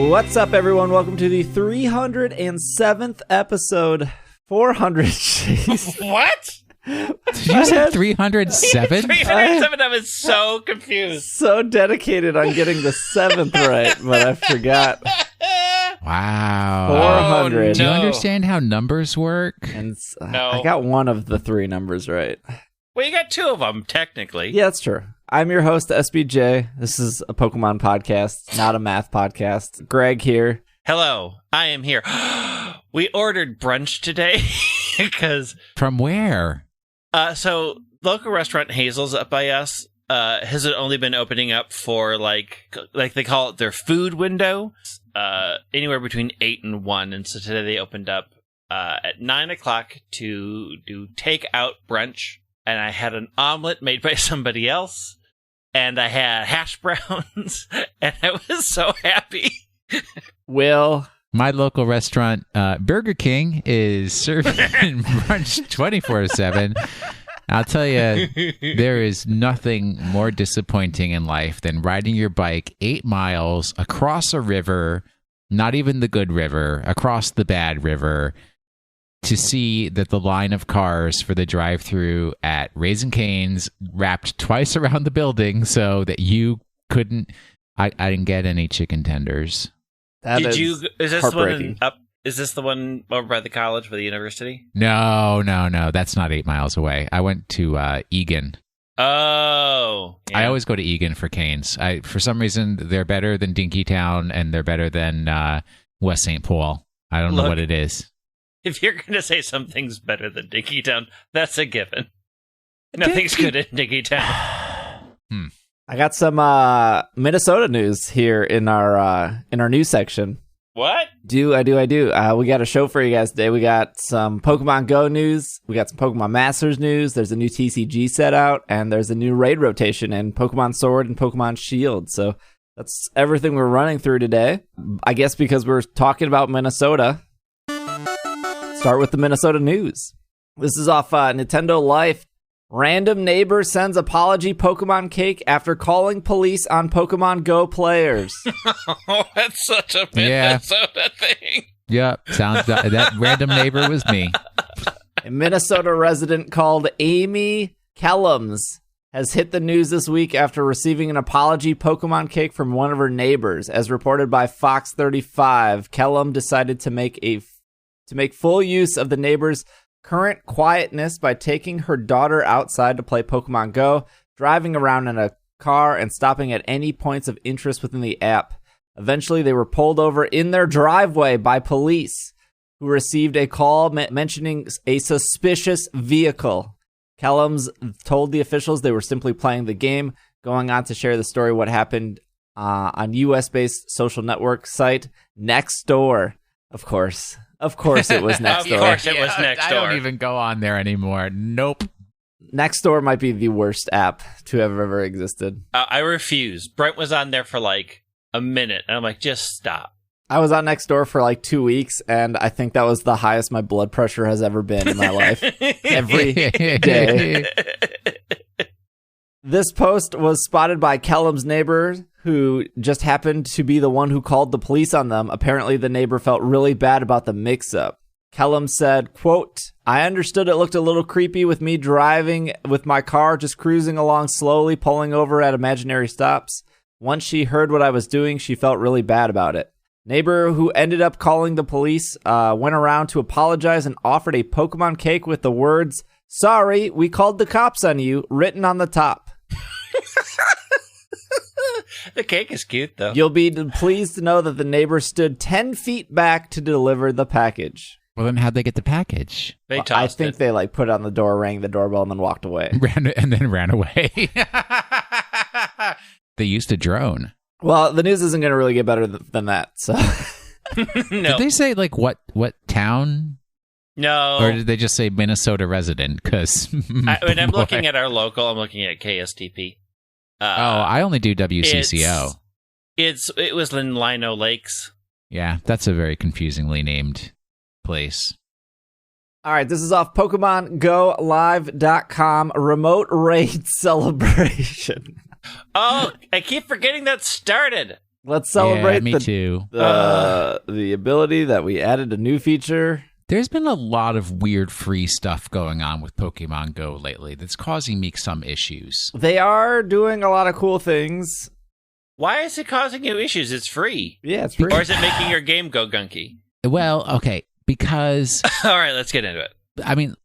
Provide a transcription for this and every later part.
What's up, everyone? Welcome to the 307th episode. 400. Jeez. What? Did you say 307? 307. I was so confused. So dedicated on getting the 7th right, but I forgot. Wow. 400. Do you understand how numbers work? And No. I got one of the three numbers right. Well, you got two of them, technically. Yeah, that's true. I'm your host, SBJ. This is a Pokemon podcast, not a math podcast. Greg here. Hello, I am here. We ordered brunch today because... From where? So, local restaurant Hazel's up by us has only been opening up for, like they call it their food window, anywhere between 8 and 1. And so today they opened up at 9 o'clock to do takeout brunch. And I had an omelet made by somebody else. And I had hash browns. And I was so happy. Will. My local restaurant, Burger King, is serving brunch 24/7. I'll tell you, there is nothing more disappointing in life than riding your bike 8 miles across a river, not even the good river, across the bad river, to see that the line of cars for the drive-thru at Raising Cane's wrapped twice around the building so that you couldn't... I didn't get any chicken tenders. Is this heartbreaking. one up? Is this the one over by the college, by the university? No. That's not 8 miles away. I went to Egan. Oh. Yeah. I always go to Egan for Cane's. For some reason, they're better than Dinkytown, and they're better than West St. Paul. I don't know what it is. If you're going to say something's better than Dinkytown, that's a given. Nothing's good in Dinkytown. I got some Minnesota news here in our news section. What? I do. We got a show for you guys today. We got some Pokemon GO news. We got some Pokemon Masters news. There's a new TCG set out, and there's a new raid rotation in Pokemon Sword and Pokemon Shield. So that's everything we're running through today. I guess because we're talking about Minnesota, start with the Minnesota news. This is off Nintendo Life. Random neighbor sends apology Pokemon cake after calling police on Pokemon GO players. Oh, that's such a Minnesota thing. Yep, sounds that random neighbor was me. A Minnesota resident called Amy Kellums has hit the news this week after receiving an apology Pokemon cake from one of her neighbors. As reported by Fox 35, Kellum decided to make full use of the neighbor's current quietness by taking her daughter outside to play Pokemon GO, driving around in a car, and stopping at any points of interest within the app. Eventually, they were pulled over in their driveway by police, who received a call mentioning a suspicious vehicle. Kellums told the officials they were simply playing the game, going on to share the story what happened on US-based social network site Nextdoor. Of course it was Nextdoor. Of course it was Nextdoor. I don't even go on there anymore. Nope. Nextdoor might be the worst app to have ever existed. I refuse. Brent was on there for like a minute, and I'm like, just stop. I was on Nextdoor for like 2 weeks, and I think that was the highest my blood pressure has ever been in my life. Every day. This post was spotted by Kellum's neighbor, who just happened to be the one who called the police on them. Apparently, the neighbor felt really bad about the mix-up. Kellum said, quote, "I understood it looked a little creepy with me driving with my car, just cruising along slowly, pulling over at imaginary stops. Once she heard what I was doing, she felt really bad about it. Neighbor who ended up calling the police went around to apologize and offered a Pokemon cake with the words, 'Sorry, we called the cops on you,' written on the top. The cake is cute, though. You'll be pleased to know that the neighbor stood 10 feet back to deliver the package." Well, then how'd they get the package? They I tossed think it. they put it on the door, rang the doorbell, and then walked away. Ran away. They used a drone. Well, the news isn't going to really get better than that. So, No. Did they say like what town? No. Or did they just say Minnesota resident? Because When I'm looking at our local, I'm looking at KSTP. I only do WCCO. It was in Lino Lakes. Yeah, that's a very confusingly named place. all right, this is off PokemonGoLive.com remote raid celebration. Oh, I keep forgetting that started. Let's celebrate me too. The ability that we added a new feature. There's been a lot of weird free stuff going on with Pokemon Go lately that's causing me some issues. They are doing a lot of cool things. Why is it causing you issues? It's free. Yeah, it's free. Or is it making your game go gunky? Well, okay, because... All right, let's get into it. I mean,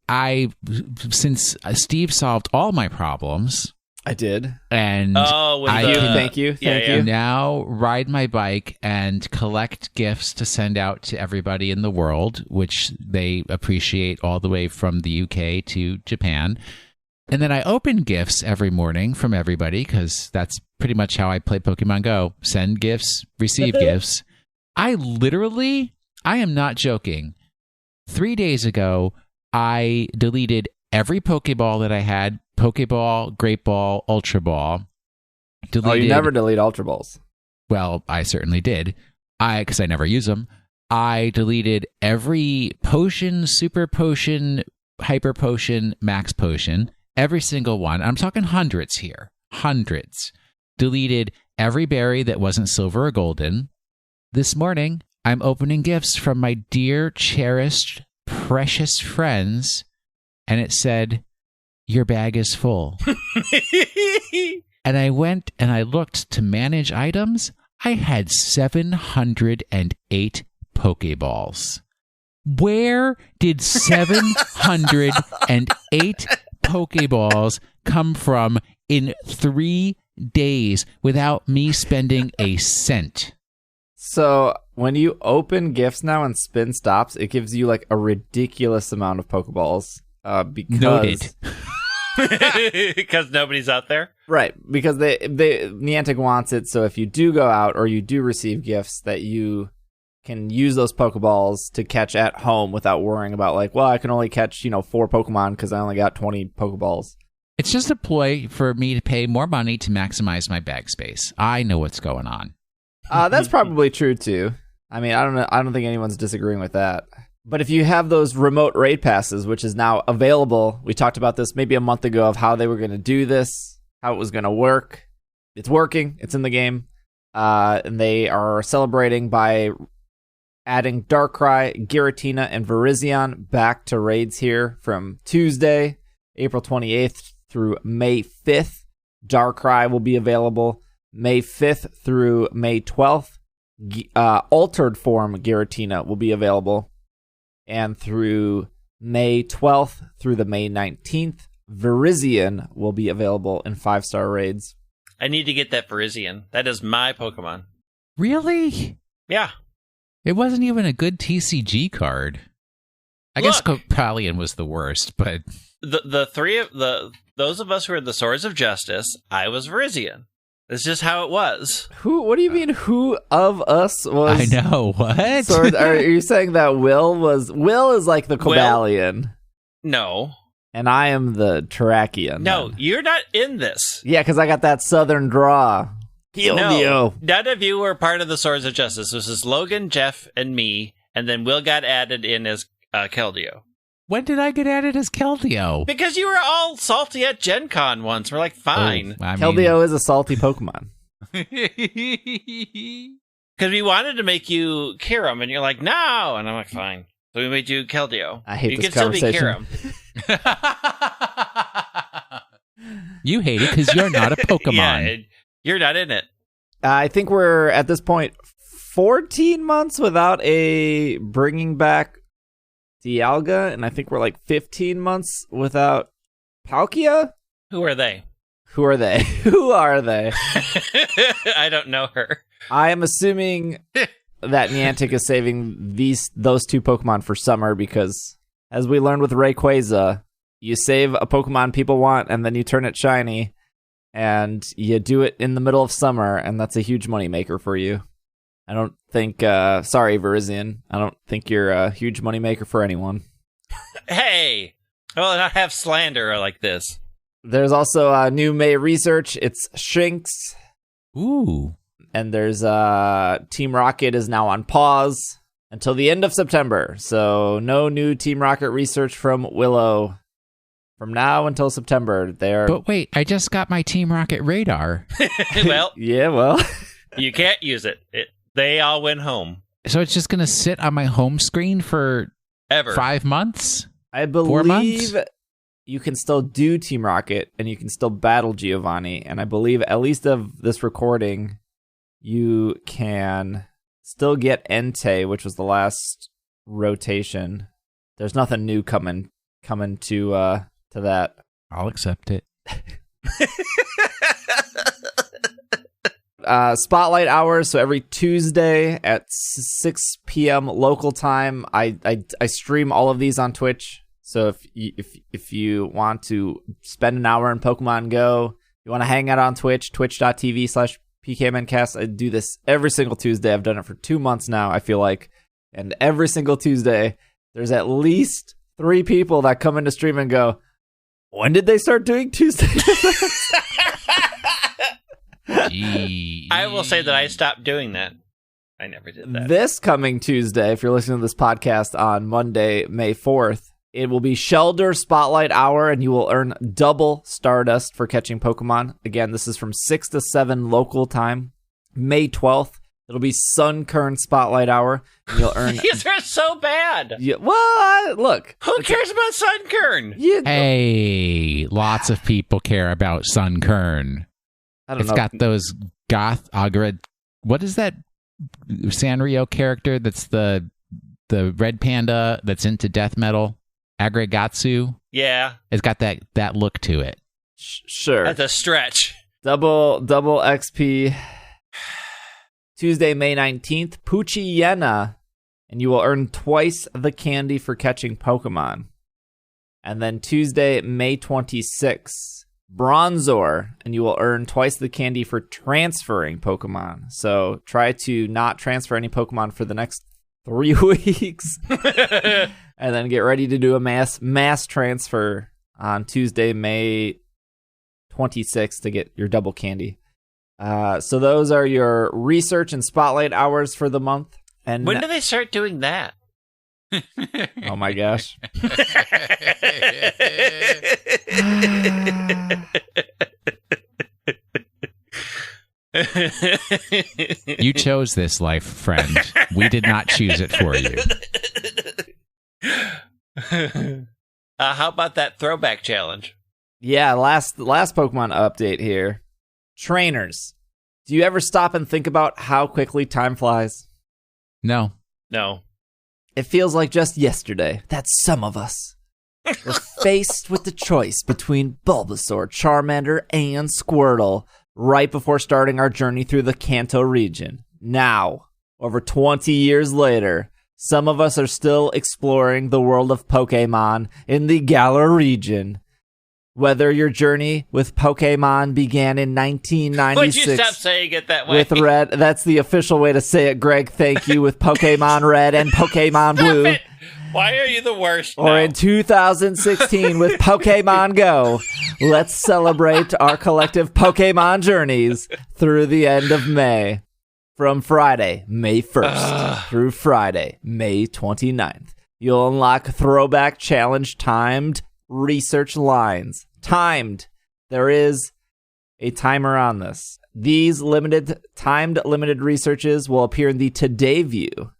since Steve solved all my problems... I did. And thank you. Now ride my bike and collect gifts to send out to everybody in the world, which they appreciate all the way from the UK to Japan. And then I open gifts every morning from everybody because that's pretty much how I play Pokemon Go. Send gifts, receive gifts. I am not joking. 3 days ago, I deleted every Pokeball that I had. Pokeball, Great Ball, Ultra Ball. You never delete Ultra Balls. Well, I certainly did. Because I never use them. I deleted every potion, super potion, hyper potion, max potion. Every single one. I'm talking hundreds here. Hundreds. Deleted every berry that wasn't silver or golden. This morning, I'm opening gifts from my dear, cherished, precious friends. And it said... Your bag is full. And I went and I looked to manage items. I had 708 Pokeballs. Where did 708 Pokeballs come from in 3 days without me spending a cent? So when you open gifts now and spin stops, it gives you like a ridiculous amount of Pokeballs. Noted. Because nobody's out there, right? Because they Niantic wants it, so if you do go out or you do receive gifts, that you can use those Pokeballs to catch at home without worrying about like, well, I can only catch 4 Pokemon because I only got 20 Pokeballs. It's just a ploy for me to pay more money to maximize my bag space. I know what's going on. That's probably true too. I mean, I don't know. I don't think anyone's disagreeing with that. But if you have those remote raid passes, which is now available, we talked about this maybe a month ago of how they were going to do this, how it was going to work. It's working. It's in the game. And they are celebrating by adding Darkrai, Giratina, and Virizion back to raids here from Tuesday, April 28th through May 5th. Darkrai will be available May 5th through May 12th. Altered form Giratina will be available. And through May 12th through the May 19th, Virizion will be available in 5-star raids. I need to get that Virizion. That is my Pokemon. Really? Yeah. It wasn't even a good TCG card. I guess Copalion was the worst, but... Those of us who are the Swords of Justice, I was Virizion. It's just how it was. What do you mean, who of us was... I know, what? Swords, are you saying that Will is like the Cobalion? No. And I am the Terrakion. No, then. You're not in this. Yeah, because I got that southern draw. You. None of you were part of the Swords of Justice. This is Logan, Jeff, and me, and then Will got added in as Keldeo. When did I get added as Keldeo? Because you were all salty at Gen Con once. We're like, fine. Keldeo is a salty Pokemon. Because we wanted to make you Kyurem, and you're like, no. And I'm like, fine. So we made you Keldeo. I hate you this conversation. You can still be Kyurem. You hate it because you're not a Pokemon. Yeah, you're not in it. I think we're, at this point, 14 months without a bringing back Dialga, and I think we're like 15 months without Palkia? Who are they? Who are they? I don't know her. I am assuming that Niantic is saving those 2 Pokemon for summer because, as we learned with Rayquaza, you save a Pokemon people want and then you turn it shiny, and you do it in the middle of summer, and that's a huge moneymaker for you. I don't think, sorry, Virizion, I don't think you're a huge moneymaker for anyone. Hey! Well, not have slander like this. There's also new May research. It's Shinx. Ooh. And there's Team Rocket is now on pause until the end of September. So no new Team Rocket research from Willow from now until September. But wait, I just got my Team Rocket radar. Well. Yeah, well. You can't use it. They all went home. So it's just going to sit on my home screen for Ever. 5 months? I 4 months? believe you can still do Team Rocket and you can still battle Giovanni. And I believe, at least of this recording, you can still get Entei, which was the last rotation. There's nothing new coming to that. I'll accept it. Spotlight hours. So every Tuesday at 6 p.m. local time, I stream all of these on Twitch. So if you want to spend an hour in Pokemon Go, you want to hang out on Twitch, twitch.tv/PKMNcast. I do this every single Tuesday. I've done it for 2 months now, I feel like. And every single Tuesday, there's at least 3 people that come into stream and go, when did they start doing Tuesdays? I will say that I stopped doing that. I never did that. This coming Tuesday, if you're listening to this podcast on Monday, May 4th, it will be Shelder Spotlight Hour, and you will earn double Stardust for catching Pokemon. Again, this is from 6 to 7 local time. May 12th, it'll be Sunkern Spotlight Hour, and you'll earn... These are so bad. Yeah, well, look. Who cares about Sunkern? Hey, lots of people care about Sunkern. I don't It's know. got those goth Agra. What is that Sanrio character that's the red panda that's into death metal? Agregatsu? Yeah. It's got that look to it. Sure. That's a stretch. Double XP. Tuesday, May 19th, Poochyena, and you will earn twice the candy for catching Pokemon. And then Tuesday, May 26th, Bronzor, and you will earn twice the candy for transferring Pokemon. So try to not transfer any Pokemon for the next 3 weeks. And then get ready to do a mass transfer on Tuesday, May 26th to get your double candy. So those are your research and spotlight hours for the month. And when do they start doing that? oh my gosh. You chose this life, friend. We did not choose it for you. How about that throwback challenge? Yeah, last Pokemon update here. Trainers, do you ever stop and think about how quickly time flies? No. No. It feels like just yesterday that some of us were faced with the choice between Bulbasaur, Charmander, and Squirtle right before starting our journey through the Kanto region. Now, over 20 years later, some of us are still exploring the world of Pokemon in the Galar region. Whether your journey with Pokemon began in 1996... Would you stop saying it that way? With Red, that's the official way to say it, Greg. Thank you. With Pokemon Red and Pokemon Blue. Stop it. Why are you the worst? Or now? in 2016 with Pokemon Go. Let's celebrate our collective Pokemon journeys through the end of May. From Friday, May 1st through Friday, May 29th. You'll unlock Throwback Challenge timed research lines. Timed. There is a timer on this. These timed limited researches will appear in the Today view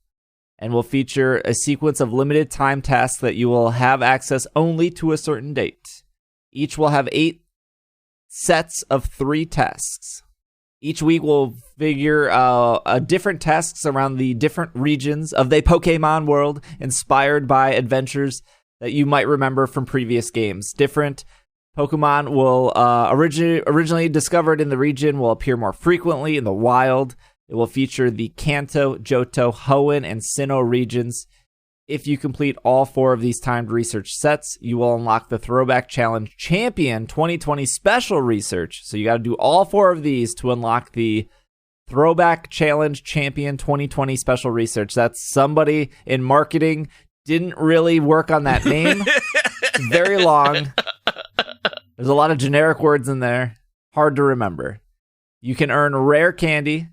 and will feature a sequence of limited time tasks that you will have access only to a certain date. Each will have 8 sets of 3 tasks. Each week will figure different tasks around the different regions of the Pokemon world, inspired by adventures that you might remember from previous games. Different Pokemon will originally discovered in the region will appear more frequently in the wild. It will feature the Kanto, Johto, Hoenn, and Sinnoh regions. If you complete all 4 of these timed research sets, you will unlock the Throwback Challenge Champion 2020 Special Research. So you got to do all 4 of these to unlock the Throwback Challenge Champion 2020 Special Research. That's somebody in marketing didn't really work on that name. It's very long. There's a lot of generic words in there. Hard to remember. You can earn rare candy.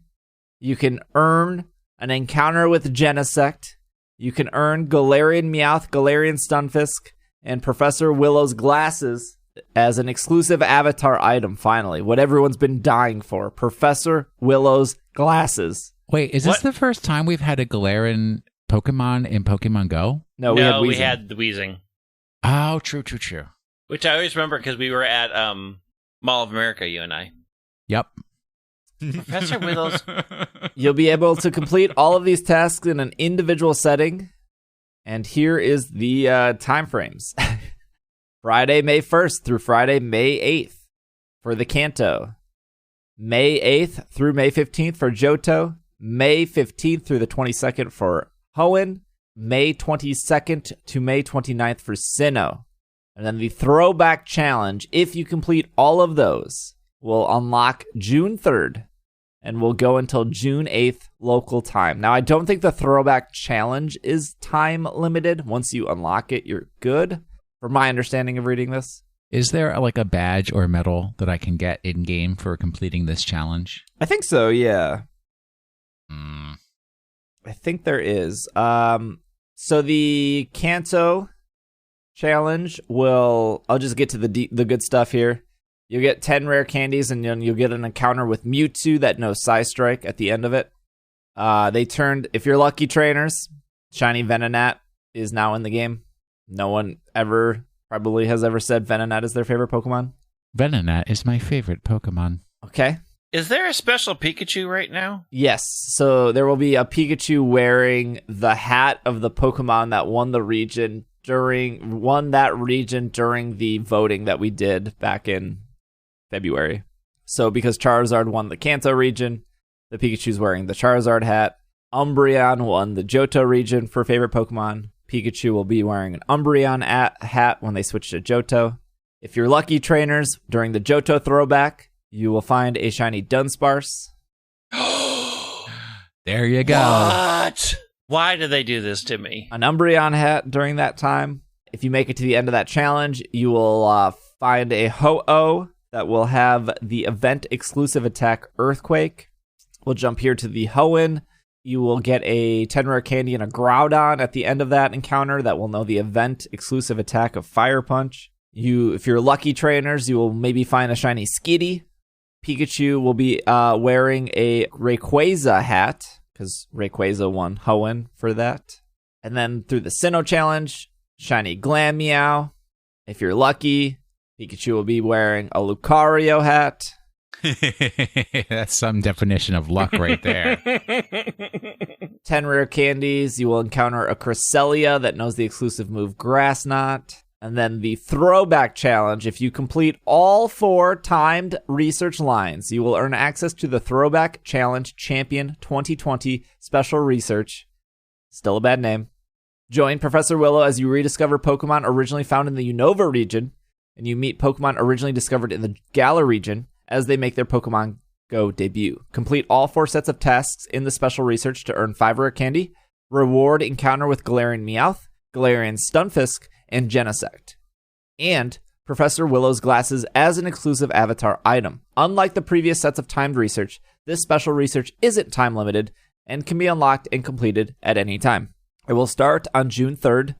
You can earn an encounter with Genesect. You can earn Galarian Meowth, Galarian Stunfisk, and Professor Willow's glasses as an exclusive avatar item, finally. What everyone's been dying for. Professor Willow's glasses. Wait, is this the first time we've had a Galarian Pokemon in Pokemon Go? No, we had the Weezing. Oh, true. Which I always remember because we were at Mall of America, you and I. Yep. Professor Wiggles. You'll be able to complete all of these tasks in an individual setting. And here is the time frames. Friday, May 1st through Friday, May 8th for the Kanto. May 8th through May 15th for Johto. May 15th through the 22nd for Hoenn. May 22nd to May 29th for Sinnoh. And then the Throwback Challenge, if you complete all of those, will unlock June 3rd and will go until June 8th local time. Now, I don't think the Throwback Challenge is time limited. Once you unlock it, you're good, from my understanding of reading this. Is there like a badge or medal that I can get in-game for completing this challenge? I think so, yeah. I think there is. So the Kanto challenge I'll just get to the good stuff here. You'll get 10 rare candies, and you'll get an encounter with Mewtwo that knows Psystrike at the end of it. If you're lucky trainers, Shiny Venonat is now in the game. No one probably has ever said Venonat is their favorite Pokemon. Venonat is my favorite Pokemon. Okay. Is there a special Pikachu right now? Yes. So there will be a Pikachu wearing the hat of the Pokemon that won that region during the voting that we did back in February. So because Charizard won the Kanto region, the Pikachu's wearing the Charizard hat. Umbreon won the Johto region for favorite Pokemon. Pikachu will be wearing an Umbreon hat when they switch to Johto. If you're lucky trainers, during the Johto throwback, you will find a shiny Dunsparce. There you go. What? Why do they do this to me? An Umbreon hat during that time. If you make it to the end of that challenge, you will find a Ho-Oh that will have the event-exclusive attack Earthquake. We'll jump here to the Hoenn. You will get a 10 rare candy and a Groudon at the end of that encounter that will know the event-exclusive attack of Fire Punch. If you're lucky trainers, you will maybe find a shiny Skitty. Pikachu will be wearing a Rayquaza hat, because Rayquaza won Hoenn for that. And then through the Sinnoh challenge, shiny Glameow. If you're lucky, Pikachu will be wearing a Lucario hat. That's some definition of luck right there. 10 rare candies. You will encounter a Cresselia that knows the exclusive move Grass Knot. And then the Throwback Challenge. If you complete all 4 timed research lines, you will earn access to the Throwback Challenge Champion 2020 Special Research. Still a bad name. Join Professor Willow as you rediscover Pokemon originally found in the Unova region, and you meet Pokemon originally discovered in the Galar region as they make their Pokemon Go debut. Complete all 4 sets of tasks in the Special Research to earn 5 rare candy. Reward encounter with Galarian Meowth, Galarian Stunfisk, and Genesect. And Professor Willow's glasses as an exclusive avatar item. Unlike the previous sets of timed research, this special research isn't time limited and can be unlocked and completed at any time. It will start on June 3rd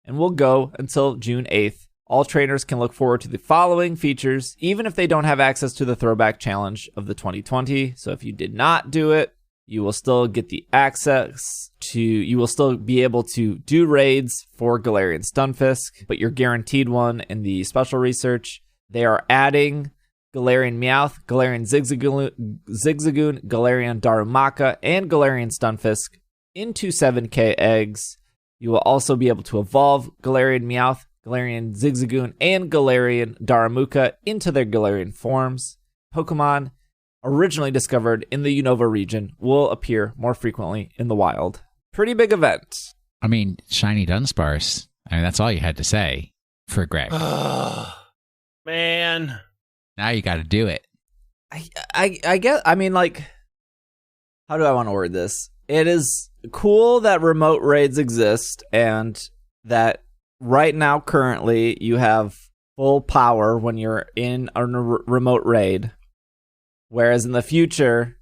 and will go until June 8th. All trainers can look forward to the following features, even if they don't have access to the Throwback Challenge of the 2020. So if you did not do it, you will still get the access to, you will still be able to do raids for Galarian Stunfisk, but you're guaranteed one in the special research. They are adding Galarian Meowth, Galarian Zigzagoon, Galarian Darumaka, and Galarian Stunfisk into 7K eggs. You will also be able to evolve Galarian Meowth, Galarian Zigzagoon, and Galarian Darumaka into their Galarian forms. Pokemon originally discovered in the Unova region will appear more frequently in the wild. Pretty big event. I mean, shiny Dunsparce. I mean, that's all you had to say for Greg. Man. Now you got to do it. I guess, I mean, like, how do I want to word this? It is cool that remote raids exist and that right now, currently, you have full power when you're in a remote raid. Whereas in the future,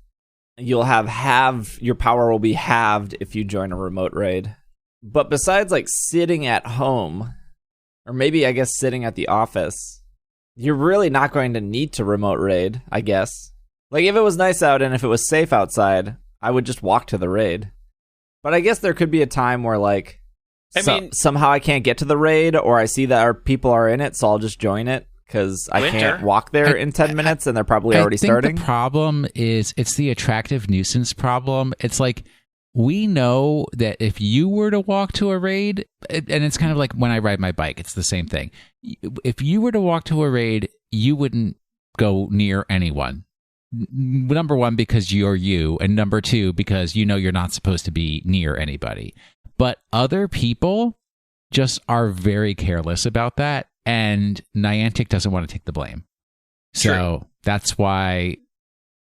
you'll have your power will be halved if you join a remote raid. But besides like sitting at home, or maybe I guess sitting at the office, you're really not going to need to remote raid, I guess. Like, if it was nice out and if it was safe outside, I would just walk to the raid. But I guess there could be a time where, like, somehow I can't get to the raid, or I see that our people are in it, so I'll just join it, because I can't walk there in 10 minutes, and they're probably already starting. The problem is, it's the attractive nuisance problem. It's like, we know that if you were to walk to a raid, and it's kind of like when I ride my bike, it's the same thing. If you were to walk to a raid, you wouldn't go near anyone. Number one, because you're you, and number two, because you know you're not supposed to be near anybody. But other people just are very careless about that, and Niantic doesn't want to take the blame. So that's why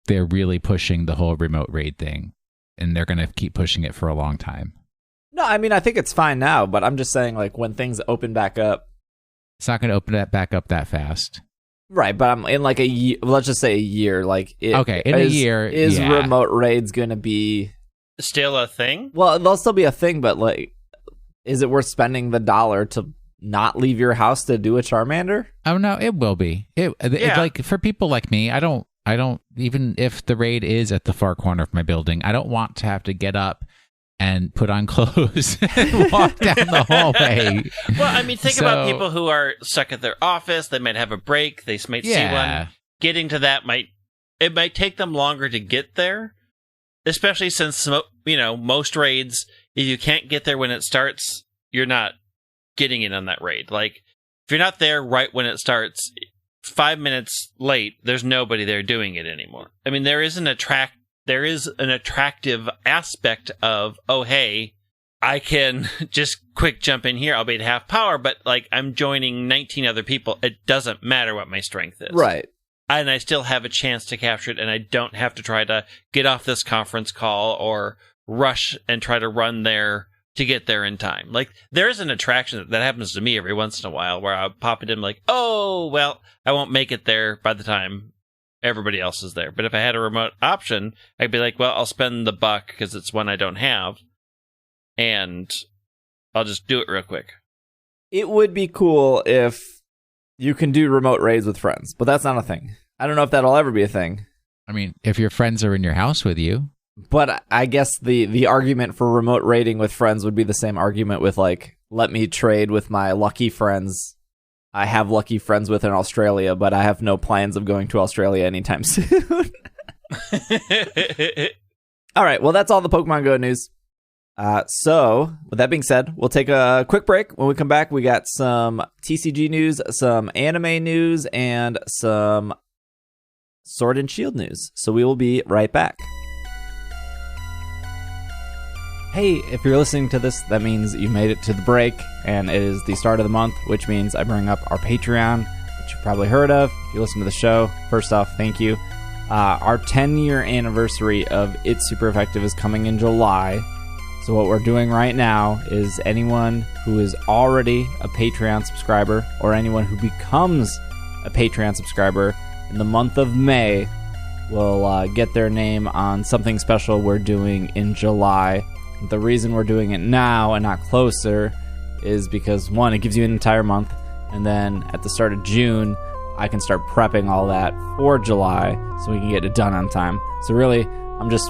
they're really pushing the whole remote raid thing. And they're going to keep pushing it for a long time. No, I mean, I think it's fine now, but I'm just saying, like, when things open back up. It's not going to open that back up that fast. Right, but I'm in, like, a year, let's just say a year. Like, in a year, is remote raids going to be still a thing? Well, they'll still be a thing, but, like, is it worth spending the $1 to not leave your house to do a Charmander? Oh, no, it will be. It like, for people like me, I don't, even if the raid is at the far corner of my building, I don't want to have to get up and put on clothes and walk down the hallway. Well, I mean, think about people who are stuck at their office. They might have a break. They might see one. Getting to that might take them longer to get there, especially since, most raids, if you can't get there when it starts, you're not getting in on that raid. Like, if you're not there right when it starts, 5 minutes late, there's nobody there doing it anymore. I mean, there is an attractive aspect of, oh, hey, I can just quick jump in here. I'll be at half power, but, like, I'm joining 19 other people. It doesn't matter what my strength is. Right. And I still have a chance to capture it, and I don't have to try to get off this conference call or rush and try to run there to get there in time. Like, there's an attraction that happens to me every once in a while where I'll pop it in like, oh, well, I won't make it there by the time everybody else is there. But if I had a remote option, I'd be like, well, I'll spend the $1 because it's one I don't have, and I'll just do it real quick. It would be cool if you can do remote raids with friends, but that's not a thing. I don't know if that'll ever be a thing. I mean, if your friends are in your house with you. But I guess the argument for remote raiding with friends would be the same argument with, like, let me trade with my lucky friends I have lucky friends with in Australia, but I have no plans of going to Australia anytime soon. All right, well, that's all the Pokemon Go news. So, with that being said, we'll take a quick break. When we come back, we got some TCG news, some anime news, and some Sword and Shield news. So we will be right back. Hey, if you're listening to this, that means you made it to the break, and it is the start of the month, which means I bring up our Patreon, which you've probably heard of. If you listen to the show, first off, thank you. Our 10-year anniversary of It's Super Effective is coming in July. So what we're doing right now is anyone who is already a Patreon subscriber or anyone who becomes a Patreon subscriber in the month of May will get their name on something special we're doing in July. The reason we're doing it now and not closer is because, one, it gives you an entire month, and then at the start of June, I can start prepping all that for July so we can get it done on time. So really, I'm just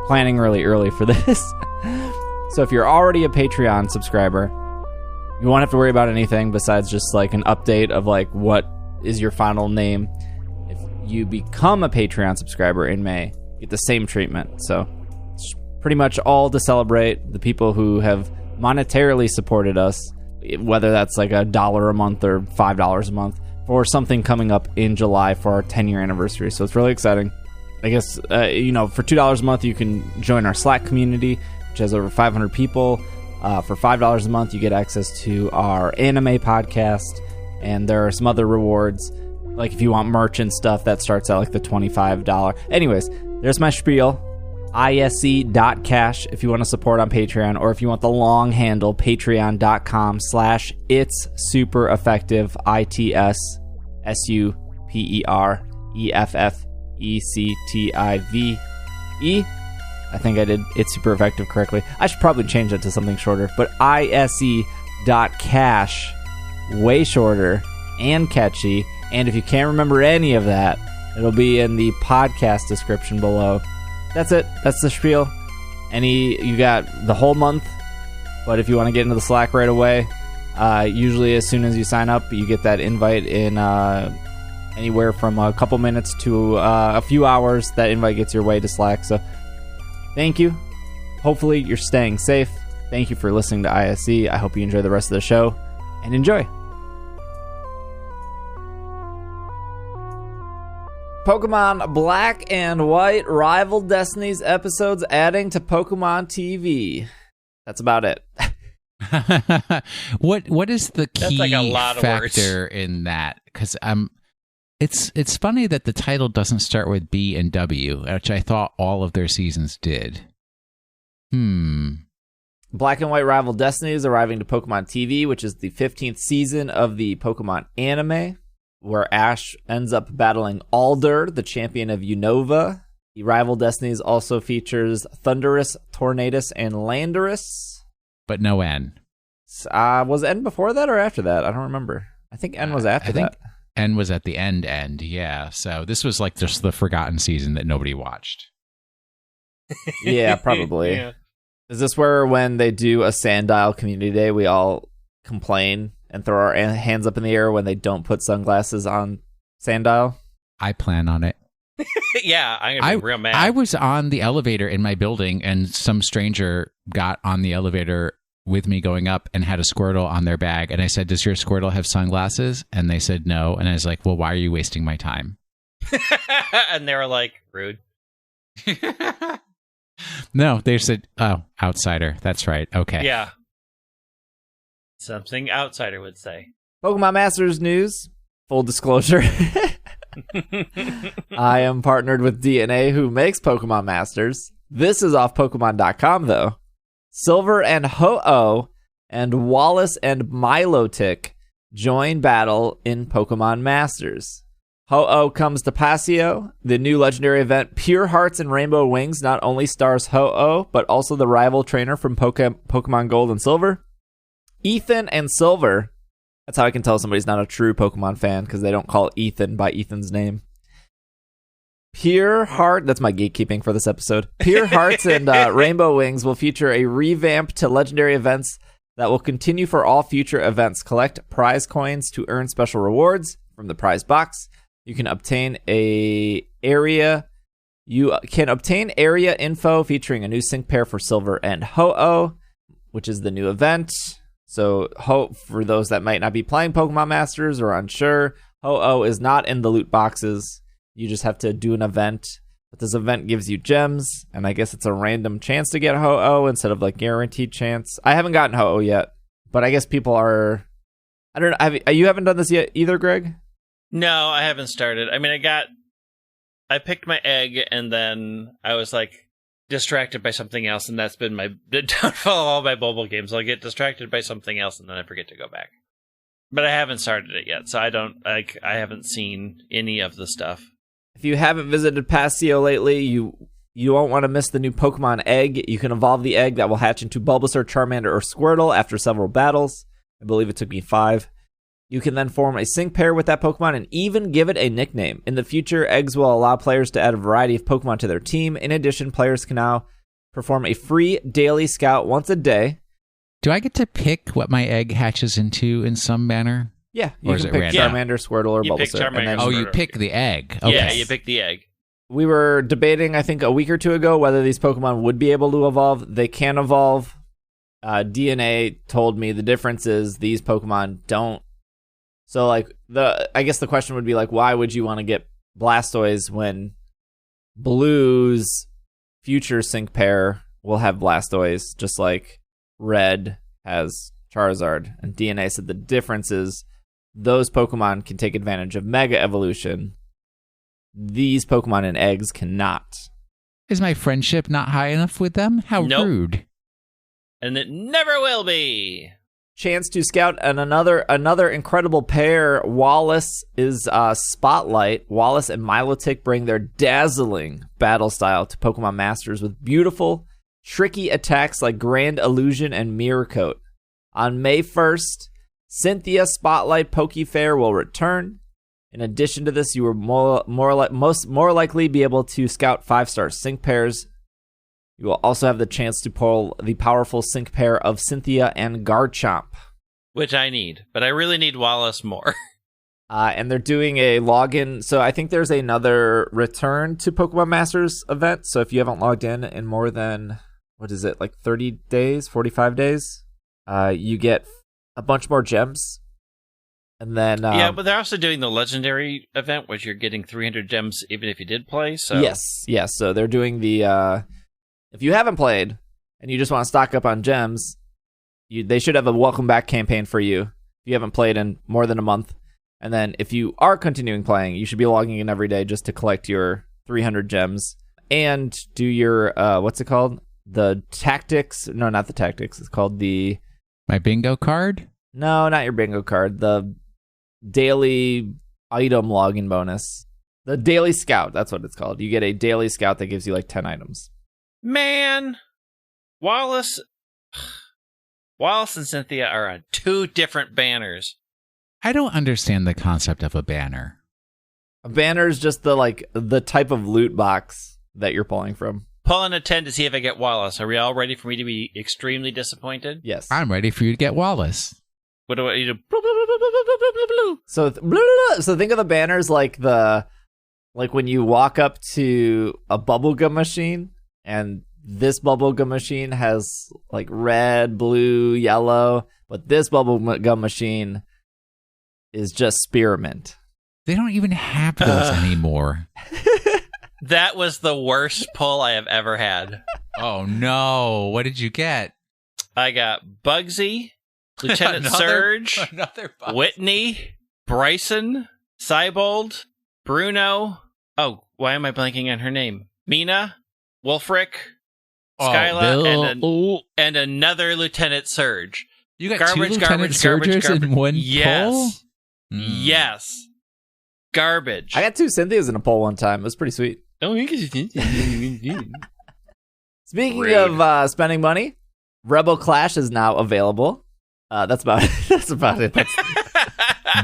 planning really early for this. So if you're already a Patreon subscriber, you won't have to worry about anything besides just like an update of like what is your final name. If you become a Patreon subscriber in May, you get the same treatment. So it's pretty much all to celebrate the people who have monetarily supported us, whether that's like $1 a month or $5 a month, for something coming up in July for our 10-year anniversary. So it's really exciting. I guess, for $2 a month, you can join our Slack community, which has over 500 people. For $5 a month, you get access to our anime podcast, and there are some other rewards. Like if you want merch and stuff, that starts at like the $25. Anyways, there's my spiel. ISC.cash if you want to support on Patreon, or if you want the long handle, patreon.com/it's super effective, ITSSUPEREFFECTIVE. I think I did It's Super Effective correctly. I should probably change that to something shorter, but ISC.cash, way shorter and catchy. And if you can't remember any of that, It'll be in the podcast description below. That's it. That's the spiel. You got the whole month, but if you want to get into the Slack right away, usually as soon as you sign up, you get that invite in anywhere from a couple minutes to a few hours. That invite gets your way to Slack. So thank you. Hopefully you're staying safe. Thank you for listening to ISE. I hope you enjoy the rest of the show, and enjoy. Pokemon Black and White Rival Destinies episodes adding to Pokemon TV. That's about it. What is the key like a lot of factor in that? Because it's funny that the title doesn't start with B and W, which I thought all of their seasons did. Black and White Rival Destinies arriving to Pokemon TV, which is the 15th season of the Pokemon anime, where Ash ends up battling Alder, the champion of Unova. The Rival Destinies also features Thundurus, Tornadus, and Landorus. But no N. Was N before that or after that? I don't remember. I think N was after that. N was at the end, yeah. So this was like just the forgotten season that nobody watched. Yeah, probably. Yeah. Is this where when they do a Sandile Community Day, we all complain and throw our hands up in the air when they don't put sunglasses on Sandile? I plan on it. Yeah, I'm going to be real mad. I was on the elevator in my building, and some stranger got on the elevator with me going up and had a Squirtle on their bag. And I said, "Does your Squirtle have sunglasses?" And they said no. And I was like, "Well, why are you wasting my time?" And they were like, rude. No, they said, "Oh, outsider." That's right. Okay. Yeah. Something outsider would say. Pokemon Masters news. Full disclosure. I am partnered with DNA, who makes Pokemon Masters. This is off Pokemon.com, though. Silver and Ho-Oh and Wallace and Milotic join battle in Pokemon Masters. Ho-Oh comes to Paseo. The new legendary event, Pure Hearts and Rainbow Wings, not only stars Ho-Oh, but also the rival trainer from Pokemon Gold and Silver. Ethan and Silver. That's how I can tell somebody's not a true Pokemon fan, because they don't call Ethan by Ethan's name. Pure Heart, that's my gatekeeping for this episode. Pure Hearts and Rainbow Wings will feature a revamp to legendary events that will continue for all future events. Collect prize coins to earn special rewards from the prize box. You can obtain area info featuring a new sync pair for Silver and Ho-Oh, which is the new event. So, for those that might not be playing Pokemon Masters or unsure, Ho-Oh is not in the loot boxes. You just have to do an event. But this event gives you gems, and I guess it's a random chance to get Ho-Oh instead of like guaranteed chance. I haven't gotten Ho-Oh yet, but I guess people are. I don't know. You haven't done this yet either, Greg? No, I haven't started. I mean, I picked my egg, and then I was like distracted by something else, and that's been my downfall of all my mobile games. I'll get distracted by something else, and then I forget to go back. But I haven't started it yet, so I haven't seen any of the stuff. If you haven't visited Paseo lately, you won't want to miss the new Pokemon Egg. You can evolve the egg that will hatch into Bulbasaur, Charmander, or Squirtle after several battles. I believe it took me 5. You can then form a sync pair with that Pokemon and even give it a nickname. In the future, eggs will allow players to add a variety of Pokemon to their team. In addition, players can now perform a free daily scout once a day. Do I get to pick what my egg hatches into in some manner? Yeah, you can pick Charmander, Squirtle, or Bulbasaur. You pick the egg. Okay. Yeah, you pick the egg. We were debating, I think, a week or two ago whether these Pokemon would be able to evolve. They can evolve. DNA told me the difference is these Pokemon don't. So, like, I guess the question would be, like, why would you want to get Blastoise when Blue's future sync pair will have Blastoise, just like Red has Charizard? And DNA said the difference is those Pokemon can take advantage of Mega Evolution. These Pokemon in eggs cannot. Is my friendship not high enough with them? How rude. And it never will be. Chance to scout and another incredible pair. Wallace is Spotlight. Wallace and Milotic bring their dazzling battle style to Pokemon Masters with beautiful, tricky attacks like Grand Illusion and Mirror Coat. On May 1st, Cynthia Spotlight Pokefair will return. In addition to this, you will more likely be able to scout 5-star sync pairs. You will also have the chance to pull the powerful sync pair of Cynthia and Garchomp. Which I need, but I really need Wallace more. And they're doing a login. So I think there's another return to Pokemon Masters event. So if you haven't logged in more than, 30 days, 45 days, you get a bunch more gems. And then yeah, but they're also doing the legendary event, which you're getting 300 gems even if you did play. So yes. So they're doing the if you haven't played and you just want to stock up on gems, they should have a welcome back campaign for you if you haven't played in more than a month. And then if you are continuing playing, you should be logging in every day just to collect your 300 gems and do your what's it called? The tactics? No, not the tactics. It's called the My bingo card? No, not your bingo card. The daily item login bonus. The daily scout, that's what it's called. You get a daily scout that gives you like 10 items. Man, Wallace and Cynthia are on 2 different banners. I don't understand the concept of a banner. A banner is just the type of loot box that you're pulling from. Pulling a 10 to see if I get Wallace. Are we all ready for me to be extremely disappointed? Yes. I'm ready for you to get Wallace. What do I do? So think of the banners like when you walk up to a bubblegum machine, and this bubblegum machine has like red, blue, yellow, but this bubblegum machine is just spearmint. They don't even have those anymore. That was the worst pull I have ever had. Oh no, what did you get? I got Bugsy, Lieutenant Surge, Whitney, Bryson, Cybold, Bruno. Oh, why am I blanking on her name? Mina, Wolfric, Skyla, and another Lieutenant Surge. You got two Lieutenant Surges in one poll? Yes. Garbage. I got 2 Cynthias in a poll one time. It was pretty sweet. Speaking Rude. of spending money, Rebel Clash is now available. That's about it. That's about it.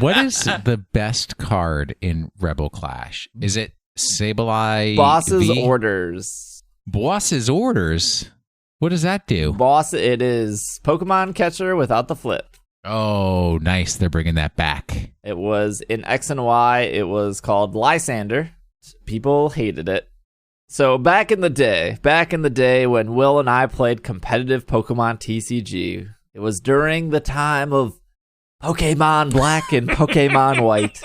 What is the best card in Rebel Clash? Is it Sableye? Boss's Orders. Boss's Orders? What does that do? It is Pokemon Catcher without the flip. Oh, nice. They're bringing that back. It was in X and Y. It was called Lysander. People hated it. So back in the day when Will and I played competitive Pokemon TCG, it was during the time of Pokemon Black and Pokemon White.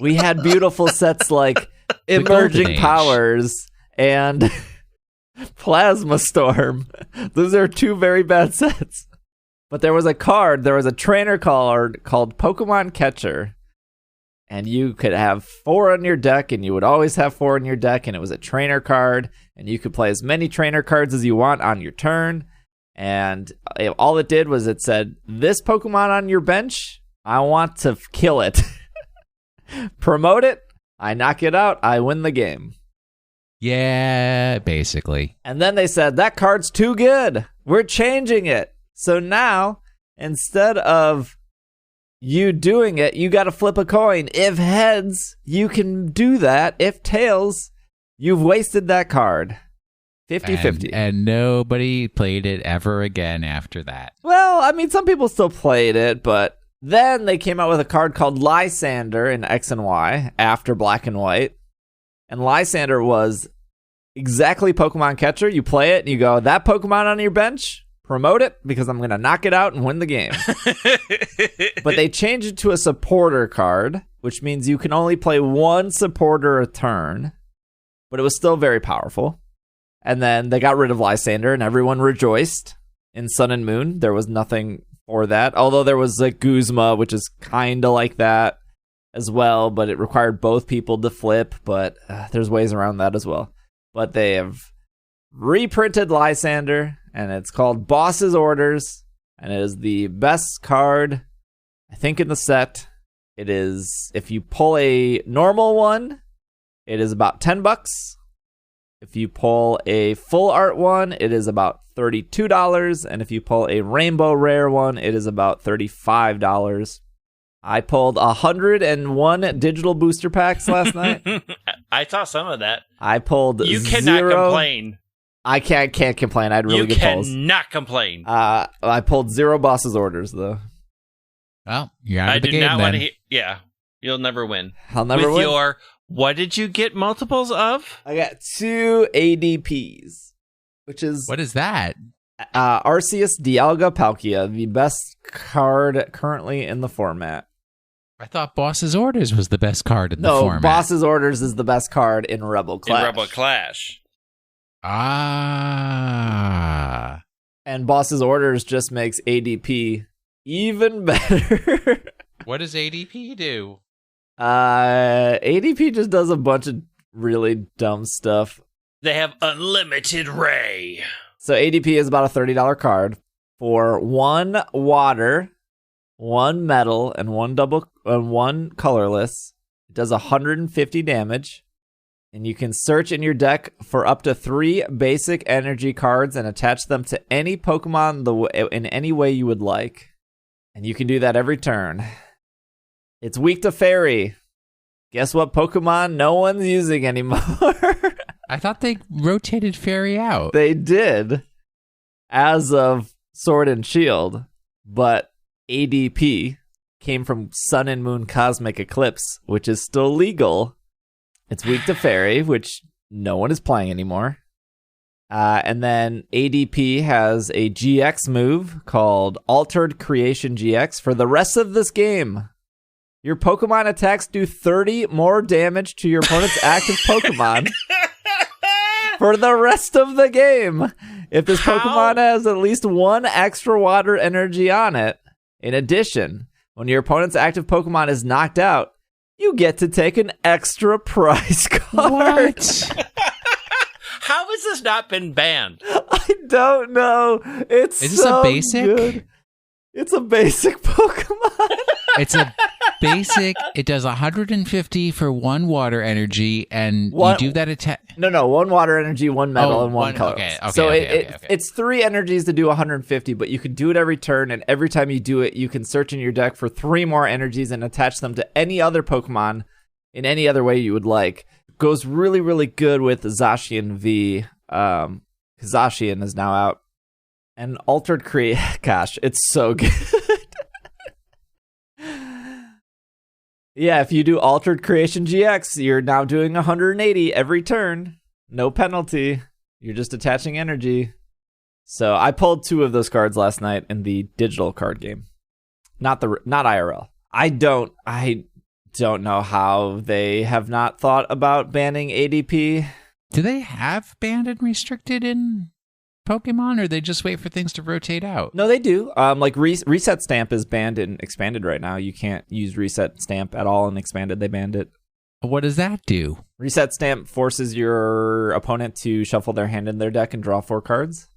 We had beautiful sets like Emerging Powers and Plasma Storm. Those are 2 very bad sets. But there was a trainer card called Pokemon Catcher. And you could have 4 on your deck, and you would always have 4 on your deck, and it was a trainer card, and you could play as many trainer cards as you want on your turn. And all it did was it said, this Pokemon on your bench, I want to kill it. Promote it, I knock it out, I win the game. Yeah, basically. And then they said, that card's too good. We're changing it. So now, instead of you doing it, you got to flip a coin. If heads, you can do that. If tails, you've wasted that card. 50-50. And nobody played it ever again after that. Well, I mean, some people still played it, but then they came out with a card called Lysander in X and Y after Black and White. And Lysander was exactly Pokemon Catcher. You play it and you go, that Pokemon on your bench? Promote it because I'm going to knock it out and win the game. But they changed it to a supporter card, which means you can only play 1 supporter a turn. But it was still very powerful. And then they got rid of Lysander and everyone rejoiced. In Sun and Moon, there was nothing for that. Although there was like Guzma, which is kind of like that as well. But it required both people to flip. But there's ways around that as well. But they have reprinted Lysander, and it's called Boss's Orders, and it is the best card, I think, in the set. It is, if you pull a normal one, it is about $10. If you pull a full art one, it is about $32, and if you pull a rainbow rare one, it is about $35. I pulled 101 digital booster packs last night. I saw some of that. I pulled You cannot 0. complain. I can't complain. I had really good pulls. You cannot complain. I pulled 0 boss's orders, though. Well, you're out I of the do game not want then. to. Yeah, you'll never win. I'll never With win. your, what did you get multiples of? I got 2 ADPs, which is What is that? Arceus Dialga Palkia, the best card currently in the format. I thought Boss's Orders was the best card in the No, format. Boss's Orders is the best card in Rebel Clash. In Rebel Clash. Ah. And Boss's Orders just makes ADP even better. What does ADP do? ADP just does a bunch of really dumb stuff. They have unlimited ray. So ADP is about a $30 card for 1 water, 1 metal, and 1 colorless. It does 150 damage. And you can search in your deck for up to 3 basic energy cards and attach them to any Pokemon in any way you would like. And you can do that every turn. It's weak to Fairy. Guess what Pokemon no one's using anymore? I thought they rotated Fairy out. They did as of Sword and Shield, but ADP came from Sun and Moon Cosmic Eclipse, which is still legal. It's weak to Fairy, which no one is playing anymore. And then ADP has a GX move called Altered Creation GX. For the rest of this game, your Pokemon attacks do 30 more damage to your opponent's active Pokemon for the rest of the game. If this Pokemon has at least 1 extra water energy on it. In addition, when your opponent's active Pokemon is knocked out, you get to take an extra prize card. What? How has this not been banned? I don't know. Is this a basic? Good. It's a basic Pokemon. It's a basic. It does 150 for 1 water energy, and you do that attack. No, 1 water energy, 1 metal, and 1 color. Okay, so okay. it's 3 energies to do 150, but you can do it every turn, and every time you do it, you can search in your deck for 3 more energies and attach them to any other Pokemon in any other way you would like. Goes really, really good with Zacian V. Zacian is now out. And Altered Gosh, it's so good. Yeah, if you do Altered Creation GX, you're now doing 180 every turn. No penalty. You're just attaching energy. So I pulled 2 of those cards last night in the digital card game. Not IRL. I don't know how they have not thought about banning ADP. Do they have banned and restricted in Pokemon, or they just wait for things to rotate out? No, they do. Like Reset Stamp is banned in Expanded right now. You can't use Reset Stamp at all in Expanded. They banned it. What does that do? Reset Stamp forces your opponent to shuffle their hand in their deck and draw 4 cards.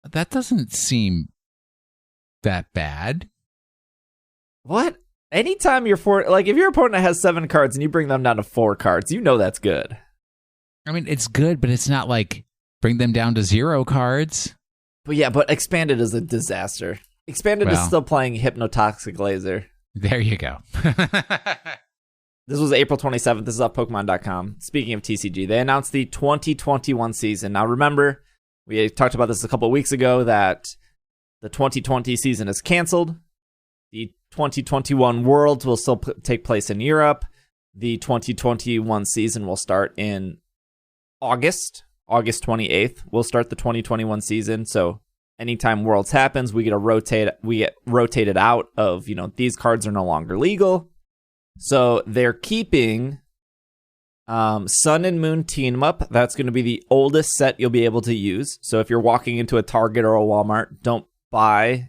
That doesn't seem that bad. What? Anytime if your opponent has 7 cards and you bring them down to 4 cards, you know that's good. I mean, it's good, but it's not like bring them down to 0 cards. But Expanded is a disaster. Expanded is still playing Hypnotoxic Laser. There you go. This was April 27th. This is off Pokemon.com. Speaking of TCG, they announced the 2021 season. Now, remember, we talked about this a couple of weeks ago that the 2020 season is canceled. The 2021 Worlds will still take place in Europe. The 2021 season will start in August 28th. We'll start the 2021 season. So anytime Worlds happens, we get rotated out of, these cards are no longer legal. So they're keeping Sun and Moon Team Up. That's going to be the oldest set you'll be able to use. So if you're walking into a Target or a Walmart, don't buy.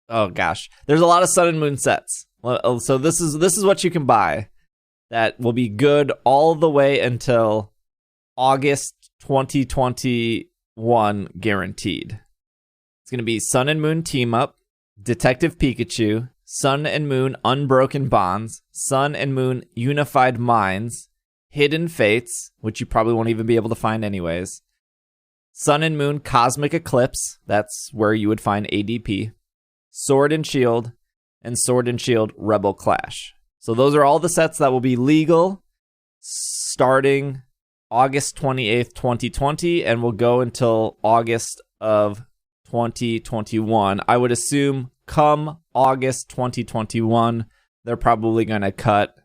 Oh gosh, there's a lot of Sun and Moon sets. So this is what you can buy that will be good all the way until August 2021 guaranteed. It's going to be Sun and Moon Team Up, Detective Pikachu, Sun and Moon Unbroken Bonds, Sun and Moon Unified Minds, Hidden Fates, which you probably won't even be able to find anyways, Sun and Moon Cosmic Eclipse, that's where you would find ADP, Sword and Shield, and Sword and Shield Rebel Clash. So those are all the sets that will be legal starting August 28th, 2020, and will go until August of 2021. I would assume come August 2021, they're probably going to cut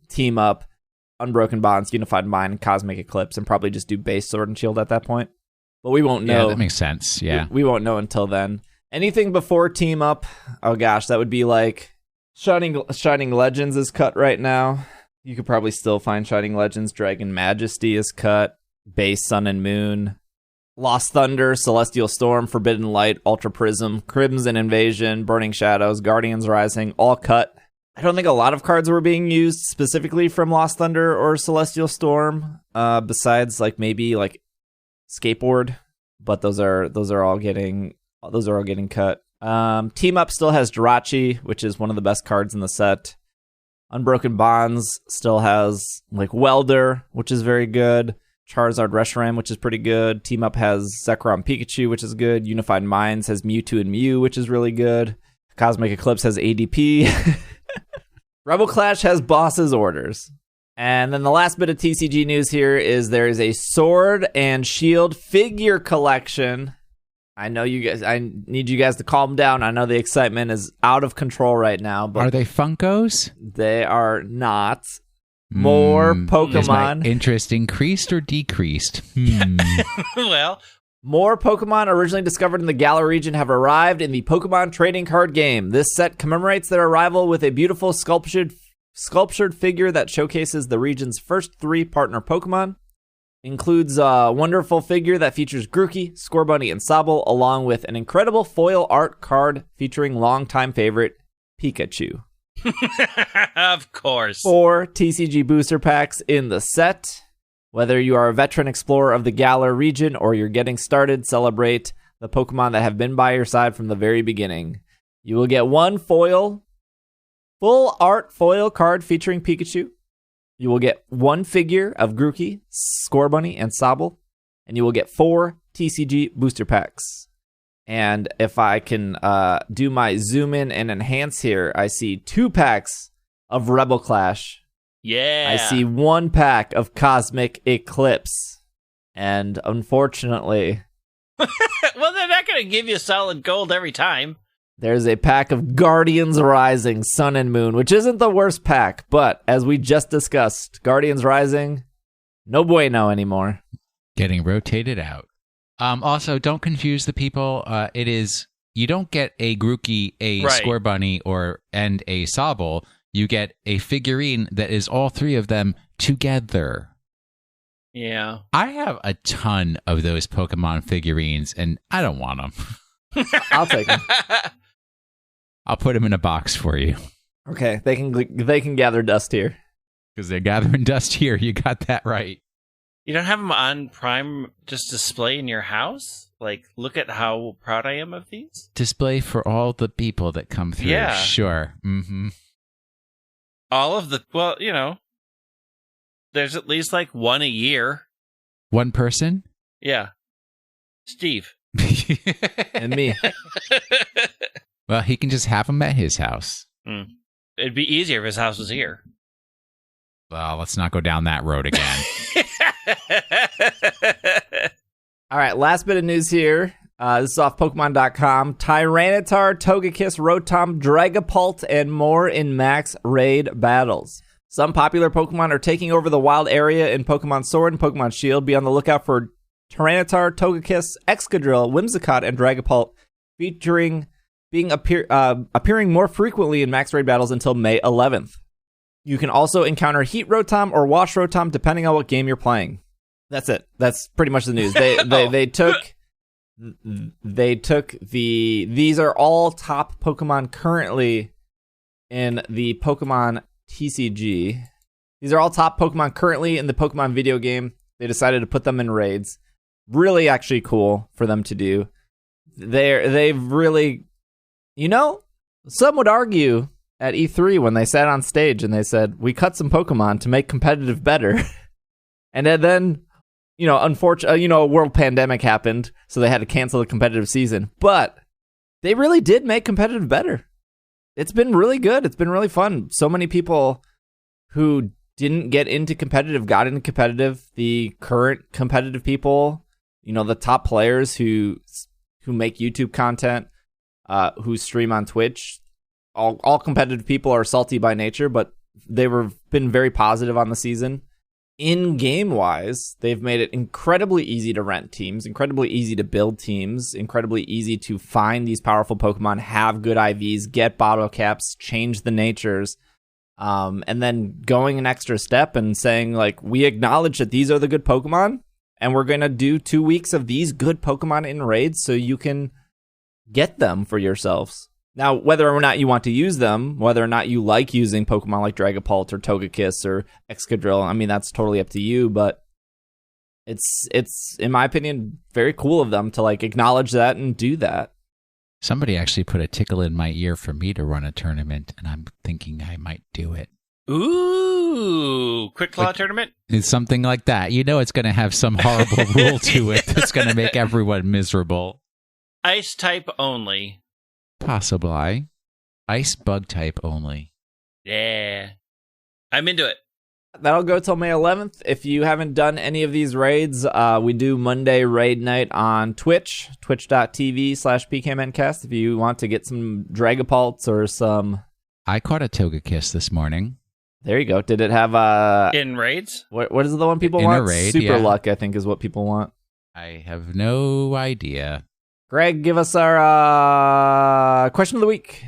Team Up, Unbroken Bonds, Unified Mind, and Cosmic Eclipse, and probably just do base Sword and Shield at that point. But we won't know. Yeah, that makes sense. Yeah. We won't know until then. Anything before Team Up, oh gosh, that would be like Shining Legends is cut right now. You could probably still find Shining Legends. Dragon Majesty is cut. Base Sun and Moon. Lost Thunder, Celestial Storm, Forbidden Light, Ultra Prism, Crimson Invasion, Burning Shadows, Guardians Rising, all cut. I don't think a lot of cards were being used specifically from Lost Thunder or Celestial Storm, besides like maybe like Skateboard, but those are all getting cut. Team Up still has Jirachi, which is one of the best cards in the set. Unbroken Bonds still has like Welder, which is very good. Charizard Reshiram, which is pretty good. Team Up has Zekrom Pikachu, which is good. Unified Minds has Mewtwo and Mew, which is really good. Cosmic Eclipse has ADP. Rebel Clash has Boss's Orders. And then the last bit of TCG news here is there is a Sword and Shield figure collection. I know you guys, I need you guys to calm down. I know the excitement is out of control right now. But are they Funkos? They are not. More Pokemon. Is my interest increased or decreased? Well, more Pokemon originally discovered in the Galar region have arrived in the Pokemon trading card game. This set commemorates their arrival with a beautiful sculptured figure that showcases the region's first 3 partner Pokemon. Includes a wonderful figure that features Grookey, Scorbunny, and Sobble, along with an incredible foil art card featuring longtime favorite Pikachu. Of course. 4 TCG booster packs in the set. Whether you are a veteran explorer of the Galar region or you're getting started, celebrate the Pokemon that have been by your side from the very beginning. You will get 1 full art foil card featuring Pikachu. You will get 1 figure of Grookey, Scorbunny, and Sobble. And you will get 4 TCG booster packs. And if I can do my zoom in and enhance here, I see 2 packs of Rebel Clash. Yeah. I see 1 pack of Cosmic Eclipse. And unfortunately... well, they're not going to give you solid gold every time. There's a pack of Guardians Rising, Sun and Moon, which isn't the worst pack. But as we just discussed, Guardians Rising, no bueno anymore. Getting rotated out. Also, don't confuse the people. It is, you don't get a Grookey, a Scorbunny, and a Sobble. You get a figurine that is all 3 of them together. Yeah. I have a ton of those Pokemon figurines, and I don't want them. I'll take them. I'll put them in a box for you. Okay, they can gather dust here. Because they're gathering dust here. You got that right. You don't have them on Prime just display in your house? Like, look at how proud I am of these? Display for all the people that come through. Yeah. Sure. Mm-hmm. All of the, well, you know, there's at least like 1 a year. 1 person? Yeah. Steve. And me. Well, he can just have them at his house. It'd be easier if his house was here. Well, let's not go down that road again. All right, last bit of news here. This is off Pokemon.com. Tyranitar, Togekiss, Rotom, Dragapult, and more in max raid battles. Some popular Pokemon are taking over the wild area in Pokemon Sword and Pokemon Shield. Be on the lookout for Tyranitar, Togekiss, Excadrill, Whimsicott, and Dragapult appearing more frequently in max raid battles until May 11th. You can also encounter Heat Rotom or Wash Rotom depending on what game you're playing. That's it. That's pretty much the news. These are all top Pokemon currently in the Pokemon TCG. These are all top Pokemon currently in the Pokemon video game. They decided to put them in raids. Really actually cool for them to do. They've really, you know, some would argue at E3 when they sat on stage and they said, we cut some Pokemon to make competitive better. And then, you know, unfortunately, a world pandemic happened, so they had to cancel the competitive season. But they really did make competitive better. it's been really good. It's been really fun. So many people who didn't get into competitive got into competitive. The current competitive people, the top players who make YouTube content, who stream on Twitch, all competitive people are salty by nature, but been very positive on the season. In game wise, they've made it incredibly easy to rent teams, incredibly easy to build teams, incredibly easy to find these powerful Pokemon, have good IVs, get bottle caps, change the natures, and then going an extra step and saying, like, we acknowledge that these are the good Pokemon, and we're going to do 2 weeks of these good Pokemon in raids so you can get them for yourselves. Now, whether or not you want to use them, whether or not you like using Pokemon like Dragapult or Togekiss or Excadrill, I mean, that's totally up to you, but it's in my opinion, very cool of them to, like, acknowledge that and do that. Somebody actually put a tickle in my ear for me to run a tournament, and I'm thinking I might do it. Ooh, Quick Claw tournament? It's something like that. It's going to have some horrible rule to it that's going to make everyone miserable. Ice type only. Possibly. Ice bug type only. Yeah. I'm into it. That'll go till May 11th. If you haven't done any of these raids, we do Monday raid night on Twitch, twitch.tv/PKMNcast. If you want to get some Dragapults or some... I caught a Togekiss this morning. There you go. Did it have... in raids? What is the one people in want? A raid, Super yeah. Luck, I think, is what people want. I have no idea. Greg, give us our question of the week.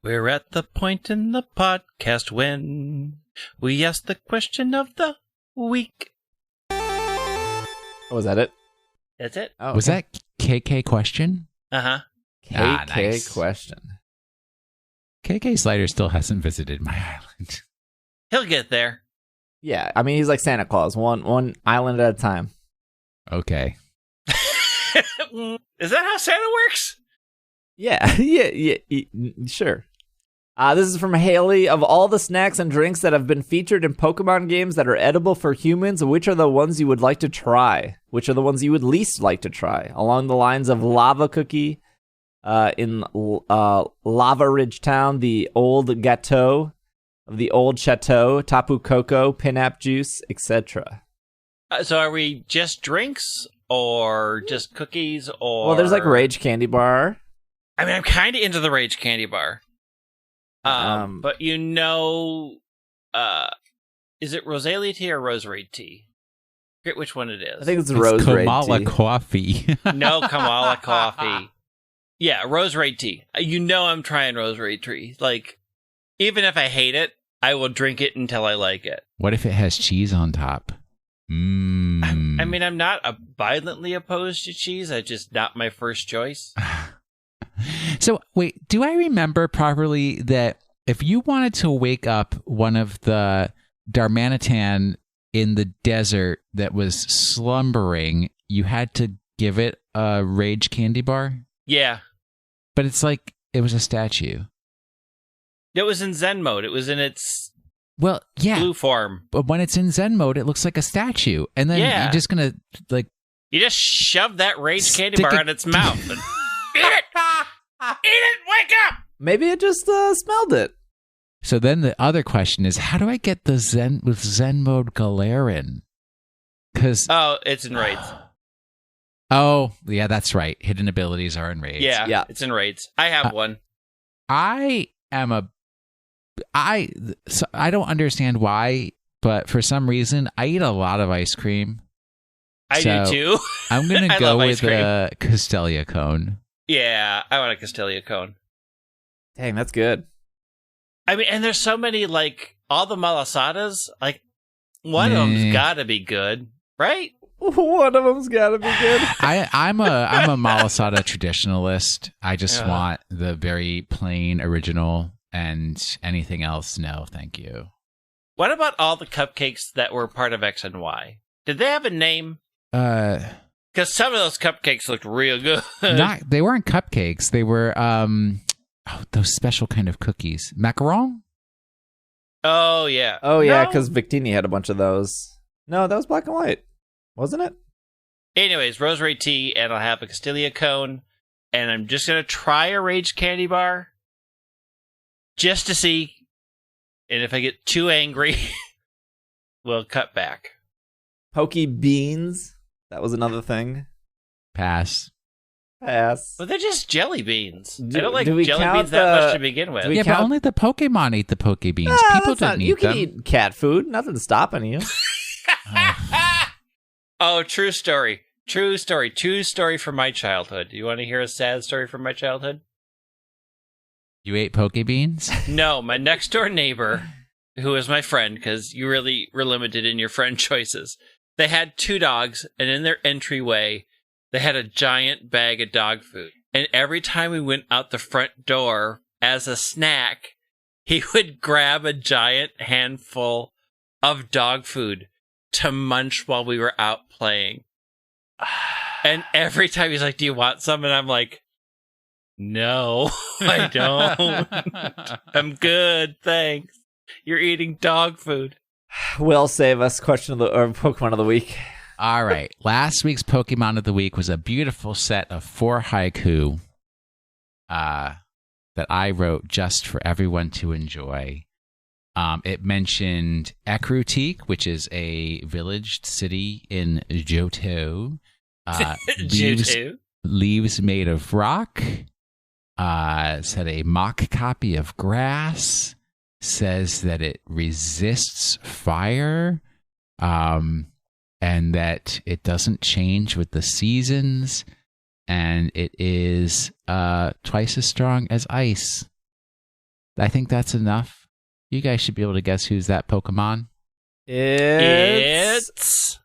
We're at the point in the podcast when we ask the question of the week. Oh, was that it? That's it. Oh, Was that KK question? Uh-huh. KK nice. question. KK Slider still hasn't visited my island. He'll get there. Yeah, I mean, he's like Santa Claus, one island at a time. Okay. Is that how Santa works? Yeah, sure. This is from Haley. Of all the snacks and drinks that have been featured in Pokemon games that are edible for humans, which are the ones you would like to try? Which are the ones you would least like to try? Along the lines of Lava Cookie in Lava Ridge Town, the Old Gâteau of the Old Chateau, Tapu Koko, Pinap Juice, etc. So are we just drinks or just cookies or... Well, there's like Rage Candy Bar. I mean, I'm kind of into the Rage Candy Bar. But is it Rosalia tea or Rosary tea? I forget which one it is. I think it's Rosary Kamala tea. Coffee. No, Kamala Coffee. Yeah, Rosary tea. I'm trying Rosary tea. Like, even if I hate it, I will drink it until I like it. What if it has cheese on top? I mean, I'm not violently opposed to cheese. It's just not my first choice. So, wait, do I remember properly that if you wanted to wake up one of the Darmanitan in the desert that was slumbering, you had to give it a Rage Candy Bar? Yeah. But it's like it was a statue. It was in Zen mode. It was in its Well, yeah. blue form. But when it's in Zen mode, it looks like a statue. And then Yeah. you're just going to, like... You just shove that Rage Candy Stick Bar it- in its mouth. And eat it! Eat it! Wake up! Maybe it just smelled it. So then the other question is, how do I get the Zen with Zen mode Galarian? Because... Oh, it's in raids. Oh, yeah, that's right. Hidden abilities are in raids. Yeah, it's in raids. I have one. I don't understand why, but for some reason, I eat a lot of ice cream. I do too. I'm going to I go love ice with cream. a Castelia cone. Yeah, I want a Castelia cone. Dang, that's good. I mean, and there's so many, like, all the Malasadas, like, one of them's gotta be good, right? One of them's got to be good. I'm a Malasada traditionalist. I just want the very plain original, and anything else, no, thank you. What about all the cupcakes that were part of X and Y? Did they have a name? Because some of those cupcakes looked real good. They weren't cupcakes. They were those special kind of cookies. Macaron? Oh, yeah. Oh, yeah, No. because Victini had a bunch of those. No, that was black and white. Wasn't it? Anyways, Rosary Tea, and I'll have a Castelia cone, and I'm just going to try a Rage Candy Bar. just to see. And if I get too angry, we'll cut back. Poke beans. That was another thing. Pass. Pass. But they're just jelly beans. I don't like do we jelly count beans that much to begin with. Yeah, but only the Pokemon eat the Poke Beans. People don't eat You can them. eat cat food. Nothing's stopping you. Oh, true story. True story. True story from my childhood. Do you want to hear a sad story from my childhood? You ate Poke Beans? No, my next door neighbor, who was my friend, because you really were limited in your friend choices. They had 2 dogs, and in their entryway, they had a giant bag of dog food. And every time we went out the front door as a snack, he would grab a giant handful of dog food to munch while we were out playing. And every time he's like, "Do you want some?" And I'm like, "No, I don't. I'm good, thanks. You're eating dog food." Will save us Pokemon of the week. All right. Last week's Pokemon of the week was a beautiful set of 4 haiku that I wrote just for everyone to enjoy. It mentioned Ekrutik, which is a villaged city in Johto. Leaves made of rock. Said a mock copy of grass. Says that it resists fire. And that it doesn't change with the seasons, and it is twice as strong as ice. I think that's enough. You guys should be able to guess who's that Pokemon. It's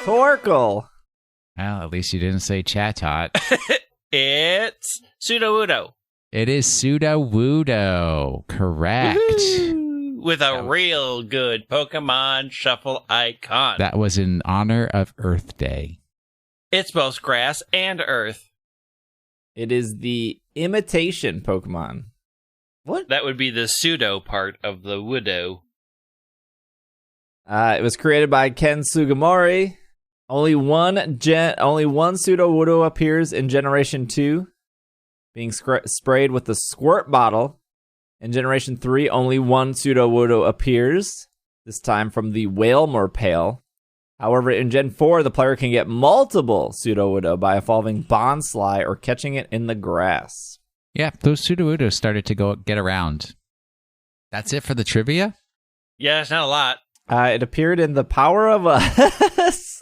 Torkoal. Well, at least you didn't say Chatot. It's Sudowoodo. It is Sudowoodo. Correct. Woo-hoo! With a real good Pokemon Shuffle icon. That was in honor of Earth Day. It's both grass and earth. It is the imitation Pokemon. What? That would be the pseudo part of the Woodo. It was created by Ken Sugimori. Only one Sudowoodo appears in Generation 2, being sprayed with the squirt bottle. In Generation 3, only one Sudowoodo appears, this time from the Wailmer Pail. However, in Gen 4, the player can get multiple Sudowoodo by evolving Bonsly or catching it in the grass. Yeah, those Sudowoodos started to get around. That's it for the trivia? Yeah, it's not a lot. It appeared in The Power of Us.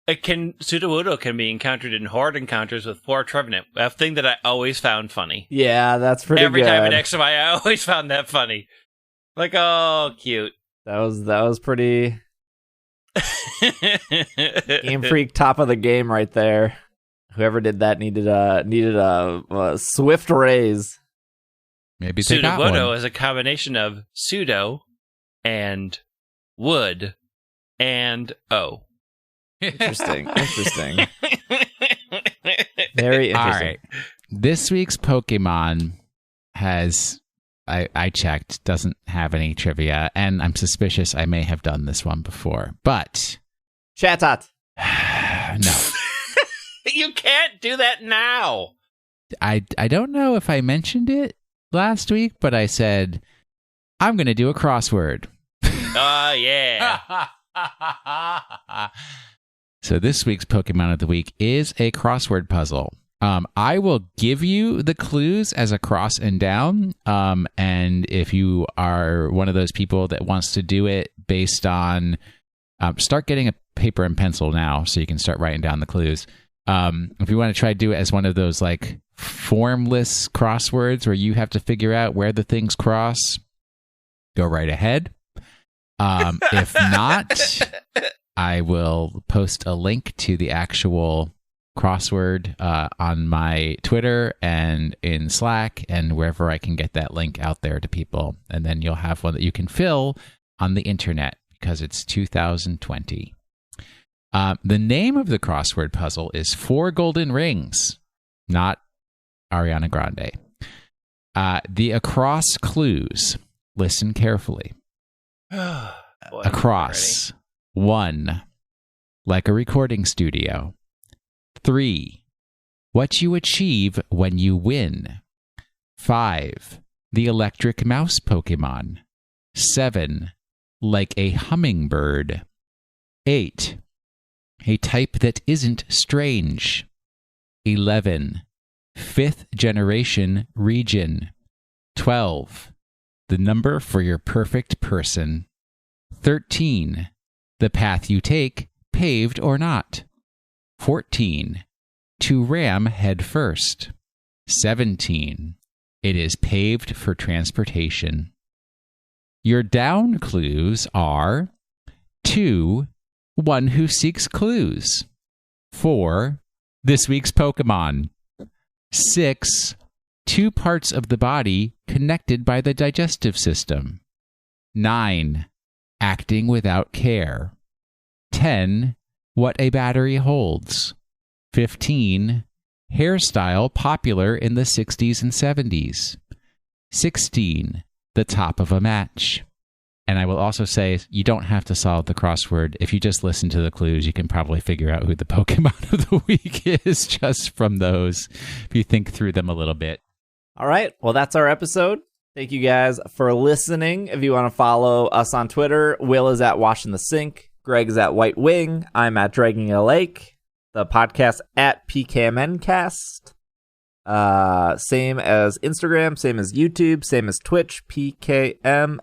Sudowoodo can be encountered in horde encounters with 4 Trevenant. A thing that I always found funny. Yeah, that's pretty Every good. time in XY, I always found that funny. Like, oh, cute. That was pretty Game Freak top of the game right there. Whoever did that needed a swift raise. Maybe they got Sudowoodo one. is a combination of pseudo and wood and O. Interesting. Very interesting. All right. This week's Pokemon has, I checked, doesn't have any trivia, and I'm suspicious I may have done this one before, but... Chatot. No. You can't do that now. I don't know if I mentioned it last week, but I said, I'm going to do a crossword. Oh, yeah. So this week's Pokemon of the Week is a crossword puzzle. I will give you the clues as a cross and down, and if you are one of those people that wants to do it based on... start getting a paper and pencil now so you can start writing down the clues. If you want to try to do it as one of those like formless crosswords where you have to figure out where the things cross, go right ahead. If not, I will post a link to the actual crossword on my Twitter and in Slack and wherever I can get that link out there to people. And then you'll have one that you can fill on the internet because it's 2020. The name of the crossword puzzle is 4 Golden Rings, not Ariana Grande. The across clues, listen carefully. Boy, Across, 1, like a recording studio. 3. What you achieve when you win. 5. The electric mouse Pokémon. 7. Like a hummingbird. 8. A type that isn't strange. 11. 5th generation region. 12. The number for your perfect person. 13. The path you take, paved or not. 14. To ram head first. 17. It is paved for transportation. Your down clues are 2. One who seeks clues. 4. This week's Pokemon. 6. 2 parts of the body connected by the digestive system. 9. Acting without care. 10. What a battery holds. 15. Hairstyle popular in the 60s and 70s. 16. The top of a match. And I will also say, you don't have to solve the crossword. If you just listen to the clues, you can probably figure out who the Pokemon of the week is just from those, if you think through them a little bit. All right. Well, that's our episode. Thank you guys for listening. If you want to follow us on Twitter, Will is at Washing the Sink. Greg's at White Wing. I'm at Dragging a Lake. The podcast at PKMNcast. Same as Instagram, same as YouTube, same as Twitch, PKMNcast.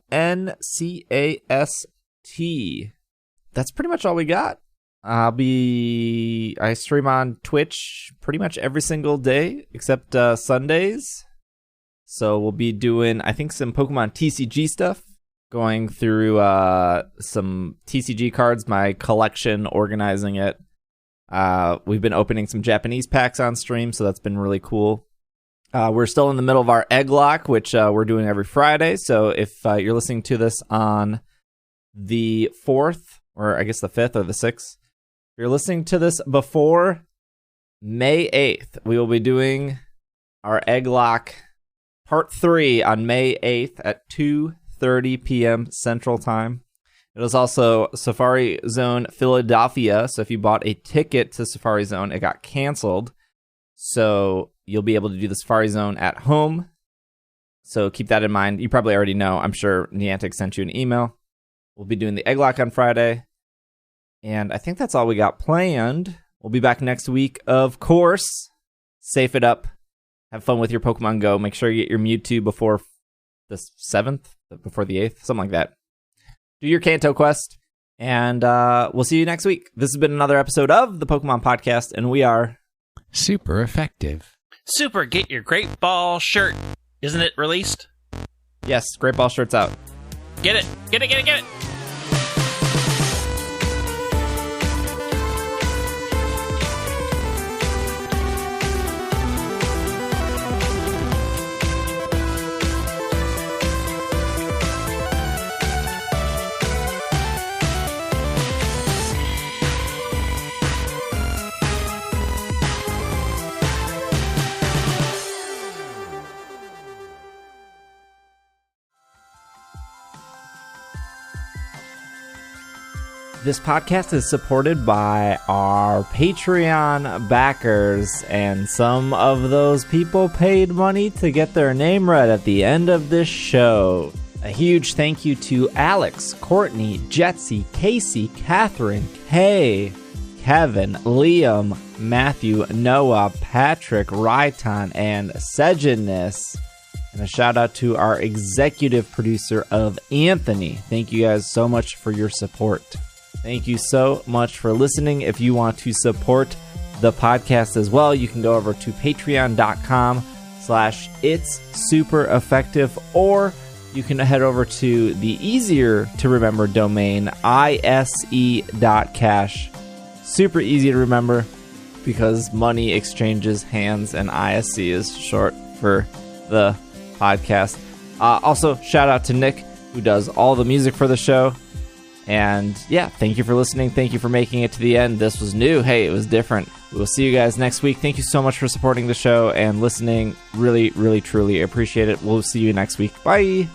That's pretty much all we got. I stream on Twitch pretty much every single day except Sundays. So we'll be doing, I think, some Pokemon TCG stuff, going through some TCG cards, my collection, organizing it. We've been opening some Japanese packs on stream, so that's been really cool. We're still in the middle of our egg lock, which we're doing every Friday. So if you're listening to this on the 4th, or I guess the 5th or the 6th, if you're listening to this before May 8th, we will be doing our egg lock part 3 on May 8th at 2:30 p.m. Central Time. It was also Safari Zone Philadelphia, so if you bought a ticket to Safari Zone, it got canceled. So you'll be able to do the Safari Zone at home. So keep that in mind. You probably already know. I'm sure Niantic sent you an email. We'll be doing the egg lock on Friday. And I think that's all we got planned. We'll be back next week, of course. Safe it up. Have fun with your Pokemon Go. Make sure you get your Mewtwo before the 7th, before the 8th, something like that. Do your Kanto quest, and we'll see you next week. This has been another episode of the Pokemon Podcast, and we are super effective. Super, get your Great Ball shirt. Isn't it released? Yes, Great Ball shirt's out. Get it, get it, get it, get it. This podcast is supported by our Patreon backers, and some of those people paid money to get their name read at the end of this show. A huge thank you to Alex, Courtney, Jetsy, Casey, Catherine, Kay, Kevin, Liam, Matthew, Noah, Patrick, Ryton, and Sejanus. And a shout out to our executive producer of Anthony. Thank you guys so much for your support. Thank you so much for listening. If you want to support the podcast as well, you can go over to patreon.com/itssupereffective, or you can head over to the easier to remember domain, ise.cash. Super easy to remember because money exchanges hands, and ISC is short for the podcast. Also, shout out to Nick, who does all the music for the show. And yeah, thank you for listening. Thank you for making it to the end. This was new. Hey, it was different. We will see you guys next week. Thank you so much for supporting the show and listening. Really, really, truly appreciate it. We'll see you next week. Bye.